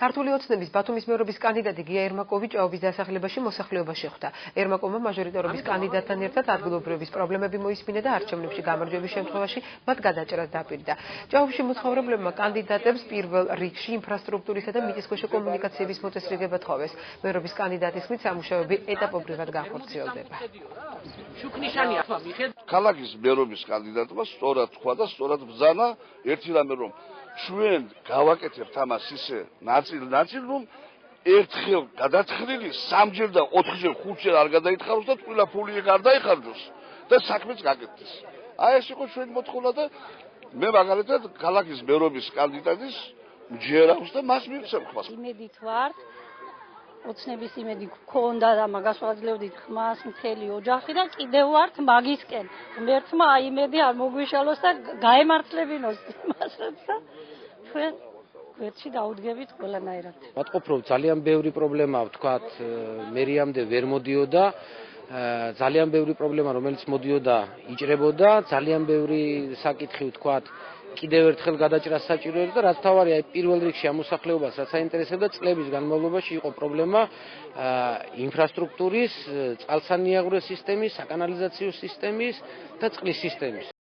ქართული ოცნების ბათუმის მეურობის კანდიდატი გია ერმაკოვი ჭაობის დასახლებაში მოსახლეობაში ხვდა. ერმაკოვმა მაჟორიტარობის კანდიდატთან ერთად ადგილობრივების პრობლემები მოისმინა და არჩევნებში გამარჯვების შემთხვევაში მათ გადაჭრას დაპირდა. ჭაობში მოცხოვრებლებმა კანდიდატებს პირველ რიგში ინფრასტრუქტურისა და მიწისქვეშა კომუნიკაციების მოწესრიგება თხოვეს. მეურობის კანდიდატის ხმით სამუშაოები ეტაპობრივად განხორციელდება. ქალაქის მერობის კანდიდატმა სწორად თქვა და სწორად ბრძანა ერთი რამე რომ ჩვენ გავაკეთებთ ამას ისე ნაწილ რომ ერთხელ გადაწყრილი სამჯერ და 4-ჯერ 5-ჯერ არ გადაითხაროს და ყველა ფული ეგ არ დაიხარჯოს და საქმეც გაკეთდეს. აი ეს იყო ჩვენი მოთხოვნა და მე მაგალითად ქალაქის მერობის კანდიდატის მჯერავს და მას მივცემ ხმას. იმედით ვართ ოცნების იმედი გქონდა და მაგას ვაძლევდით ხმას მთელი ოჯახი და კიდევ ვართ მაგისკენ. ღმერთმა აი იმედი არ მოგვიშალოს და გაემართლებინოს იმასაც და ჩვენ გვერდში დაუდგებით ყველანაირად. ვატყობ რომ ძალიან ბევრი პრობლემა ვთქვათ მერიამდე ვერ მოდიოდა ძალიან ბევრი პრობლემა რომელიც მოდიოდა იჭრებოდა ძალიან ბევრი საკითხი ვთქვათ კიდევ ერთხელ გადაჭრას საჭიროებს და რაც თავარია პირველ რიგში ამ მოსახლეობას რაც აინტერესებდა წლების განმავლობაში იყო პრობლემა ინფრასტრუქტურის, წყალსანიაღვრე სისტემის, საკანალიზაციო სისტემის და წყლის სისტემის.